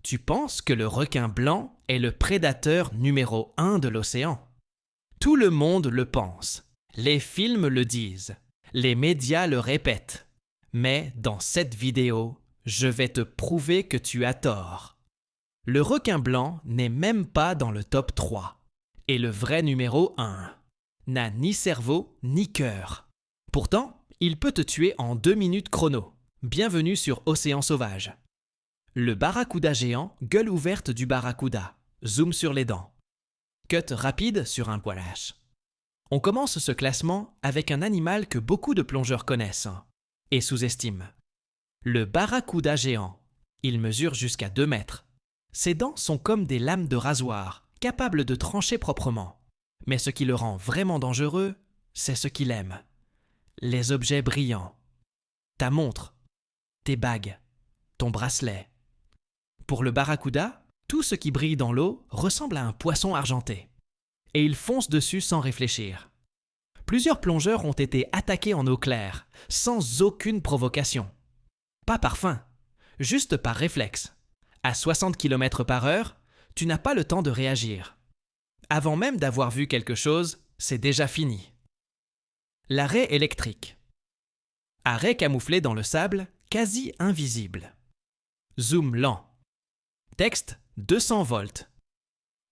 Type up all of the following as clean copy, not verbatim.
Tu penses que le requin blanc est le prédateur numéro 1 de l'océan. Tout le monde le pense. Les films le disent. Les médias le répètent. Mais dans cette vidéo, je vais te prouver que tu as tort. Le requin blanc n'est même pas dans le top 3. Et le vrai numéro 1 n'a ni cerveau ni cœur. Pourtant, il peut te tuer en 2 minutes chrono. Bienvenue sur Océan Sauvage. Le barracuda géant, gueule ouverte du barracuda. Zoom sur les dents. Cut rapide sur un poil-hache. On commence ce classement avec un animal que beaucoup de plongeurs connaissent et sous-estiment. Le barracuda géant. Il mesure jusqu'à 2 mètres. Ses dents sont comme des lames de rasoir, capables de trancher proprement. Mais ce qui le rend vraiment dangereux, c'est ce qu'il aime. Les objets brillants. Ta montre, tes bagues, ton bracelet. Pour le barracuda, tout ce qui brille dans l'eau ressemble à un poisson argenté. Et il fonce dessus sans réfléchir. Plusieurs plongeurs ont été attaqués en eau claire, sans aucune provocation. Pas par faim, juste par réflexe. À 60 km/h, tu n'as pas le temps de réagir. Avant même d'avoir vu quelque chose, c'est déjà fini. L'arrêt électrique. Arrêt camouflé dans le sable, quasi invisible. Zoom lent. Texte 200 volts.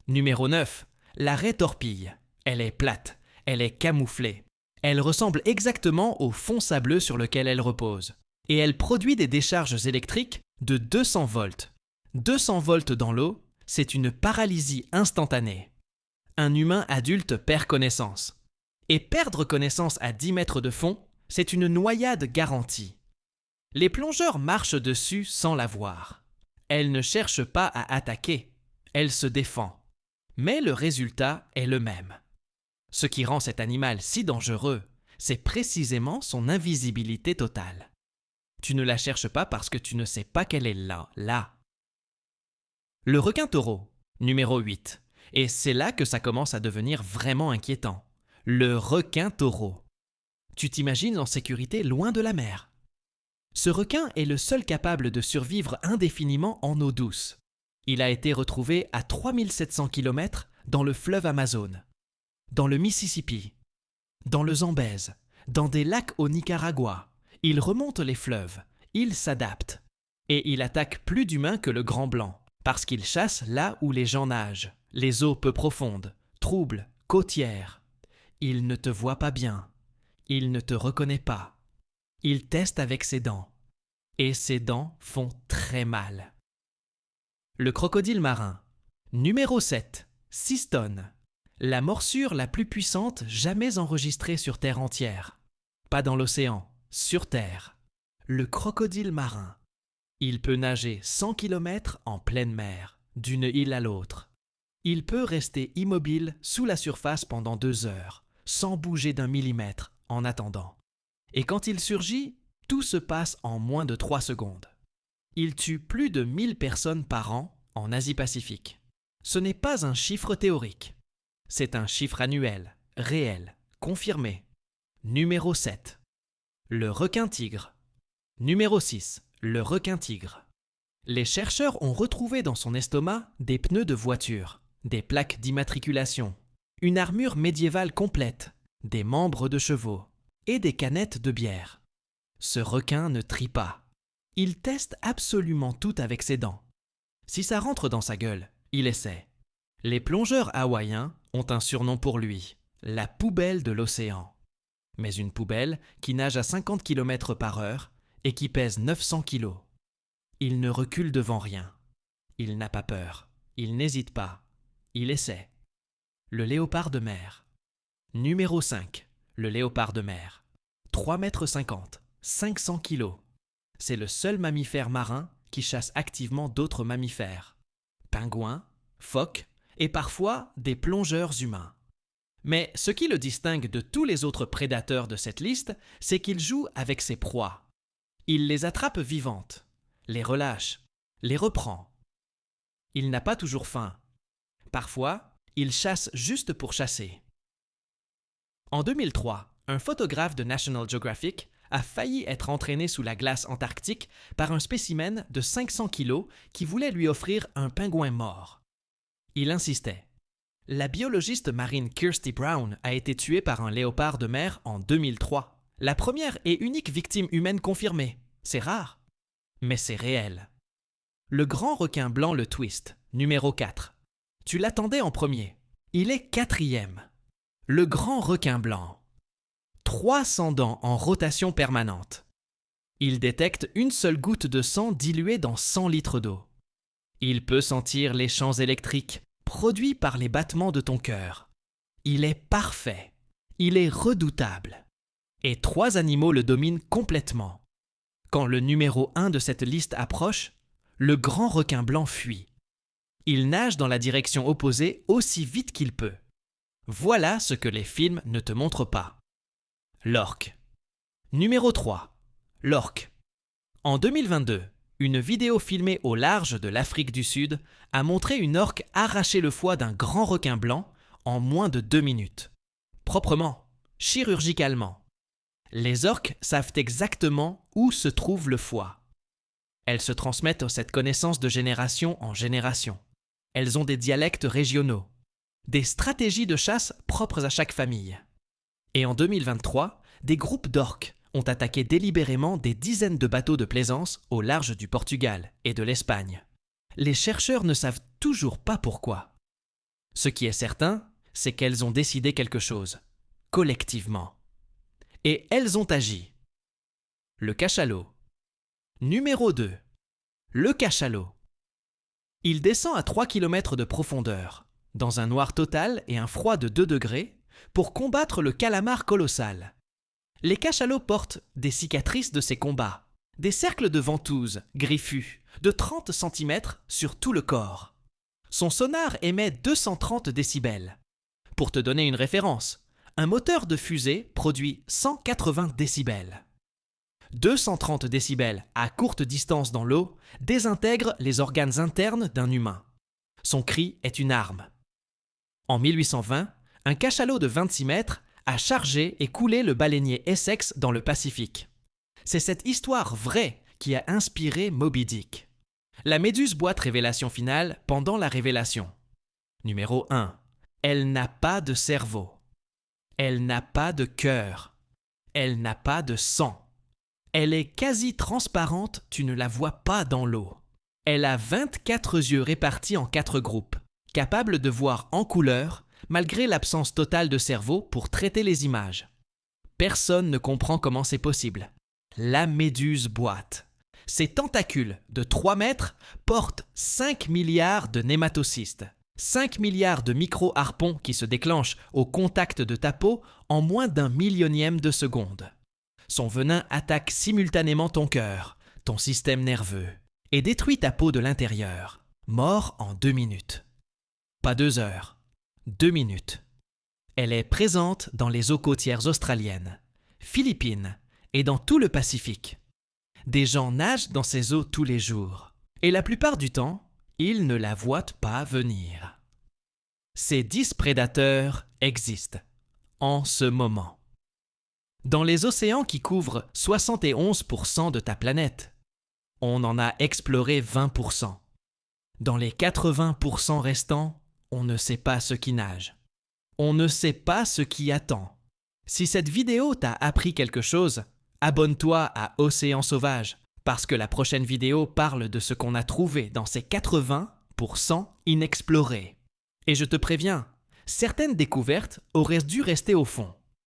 Numéro 9. L'arrêt torpille. Elle est plate. Elle est camouflée. Elle ressemble exactement au fond sableux sur lequel elle repose. Et elle produit des décharges électriques de 200 volts. 200 volts dans l'eau, c'est une paralysie instantanée. Un humain adulte perd connaissance. Et perdre connaissance à 10 mètres de fond, c'est une noyade garantie. Les plongeurs marchent dessus sans la voir. Elle ne cherche pas à attaquer, elle se défend. Mais le résultat est le même. Ce qui rend cet animal si dangereux, c'est précisément son invisibilité totale. Tu ne la cherches pas parce que tu ne sais pas qu'elle est là. Le requin-taureau, numéro 8. Et c'est là que ça commence à devenir vraiment inquiétant. Le requin-taureau. Tu t'imagines en sécurité loin de la mer. Ce requin est le seul capable de survivre indéfiniment en eau douce. Il a été retrouvé à 3700 km dans le fleuve Amazon, dans le Mississippi, dans le Zambèze, dans des lacs au Nicaragua. Il remonte les fleuves, il s'adapte. Et il attaque plus d'humains que le grand blanc, parce qu'il chasse là où les gens nagent, les eaux peu profondes, troubles, côtières. Il ne te voit pas bien, il ne te reconnaît pas. Il teste avec ses dents. Et ses dents font très mal. Le crocodile marin. Numéro 7. 6 tonnes. La morsure la plus puissante jamais enregistrée sur Terre entière. Pas dans l'océan, sur Terre. Le crocodile marin. Il peut nager 100 km en pleine mer, d'une île à l'autre. Il peut rester immobile sous la surface pendant 2 heures, sans bouger d'un millimètre en attendant. Et quand il surgit, tout se passe en moins de 3 secondes. Il tue plus de 1000 personnes par an en Asie-Pacifique. Ce n'est pas un chiffre théorique. C'est un chiffre annuel, réel, confirmé. Numéro 7. Le requin-tigre. Numéro 6. Le requin-tigre. Les chercheurs ont retrouvé dans son estomac des pneus de voiture, des plaques d'immatriculation, une armure médiévale complète, des membres de chevaux et des canettes de bière. Ce requin ne trie pas. Il teste absolument tout avec ses dents. Si ça rentre dans sa gueule, il essaie. Les plongeurs hawaïens ont un surnom pour lui, la poubelle de l'océan. Mais une poubelle qui nage à 50 km/h et qui pèse 900 kg. Il ne recule devant rien. Il n'a pas peur. Il n'hésite pas. Il essaie. Le léopard de mer. Numéro 5. Le léopard de mer. 3,50 m, 500 kg. C'est le seul mammifère marin qui chasse activement d'autres mammifères. Pingouins, phoques et parfois des plongeurs humains. Mais ce qui le distingue de tous les autres prédateurs de cette liste, c'est qu'il joue avec ses proies. Il les attrape vivantes, les relâche, les reprend. Il n'a pas toujours faim. Parfois, il chasse juste pour chasser. En 2003, un photographe de National Geographic a failli être entraîné sous la glace antarctique par un spécimen de 500 kg qui voulait lui offrir un pingouin mort. Il insistait. La biologiste marine Kirsty Brown a été tuée par un léopard de mer en 2003. La première et unique victime humaine confirmée. C'est rare, mais c'est réel. Le grand requin blanc le twist, numéro 4. Tu l'attendais en premier. Il est 4e. Le grand requin blanc. 300 dents en rotation permanente. Il détecte une seule goutte de sang diluée dans 100 litres d'eau. Il peut sentir les champs électriques produits par les battements de ton cœur. Il est parfait. Il est redoutable. Et 3 animaux le dominent complètement. Quand le numéro 1 de cette liste approche, le grand requin blanc fuit. Il nage dans la direction opposée aussi vite qu'il peut. Voilà ce que les films ne te montrent pas. L'orque. Numéro 3. L'orque. En 2022, une vidéo filmée au large de l'Afrique du Sud a montré une orque arracher le foie d'un grand requin blanc en moins de 2 minutes. Proprement, chirurgicalement. Les orques savent exactement où se trouve le foie. Elles se transmettent cette connaissance de génération en génération. Elles ont des dialectes régionaux, des stratégies de chasse propres à chaque famille. Et en 2023, des groupes d'orques ont attaqué délibérément des dizaines de bateaux de plaisance au large du Portugal et de l'Espagne. Les chercheurs ne savent toujours pas pourquoi. Ce qui est certain, c'est qu'elles ont décidé quelque chose, collectivement. Et elles ont agi. Le cachalot. Numéro 2. Le cachalot. Il descend à 3 km de profondeur, dans un noir total et un froid de 2 degrés, pour combattre le calamar colossal. Les cachalots portent des cicatrices de ces combats, des cercles de ventouses, griffus, de 30 cm sur tout le corps. Son sonar émet 230 décibels. Pour te donner une référence, un moteur de fusée produit 180 décibels. 230 décibels à courte distance dans l'eau désintègrent les organes internes d'un humain. Son cri est une arme. En 1820, un cachalot de 26 mètres a chargé et coulé le baleinier Essex dans le Pacifique. C'est cette histoire vraie qui a inspiré Moby Dick. La méduse boite révélation finale pendant la révélation. Numéro 1. Elle n'a pas de cerveau. Elle n'a pas de cœur. Elle n'a pas de sang. Elle est quasi transparente, tu ne la vois pas dans l'eau. Elle a 24 yeux répartis en 4 groupes, capables de voir en couleur, malgré l'absence totale de cerveau pour traiter les images. Personne ne comprend comment c'est possible. La méduse boite. Ses tentacules de 3 mètres portent 5 milliards de nématocystes, 5 milliards de micro-harpons qui se déclenchent au contact de ta peau en moins d'un millionième de seconde. Son venin attaque simultanément ton cœur, ton système nerveux, et détruit ta peau de l'intérieur, mort en 2 minutes. Pas 2 heures, 2 minutes. Elle est présente dans les eaux côtières australiennes, Philippines et dans tout le Pacifique. Des gens nagent dans ces eaux tous les jours, et la plupart du temps, ils ne la voient pas venir. Ces 10 prédateurs existent, en ce moment. Dans les océans qui couvrent 71% de ta planète, on en a exploré 20%. Dans les 80% restants, on ne sait pas ce qui nage. On ne sait pas ce qui attend. Si cette vidéo t'a appris quelque chose, abonne-toi à Océan Sauvage, parce que la prochaine vidéo parle de ce qu'on a trouvé dans ces 80% inexplorés. Et je te préviens, certaines découvertes auraient dû rester au fond.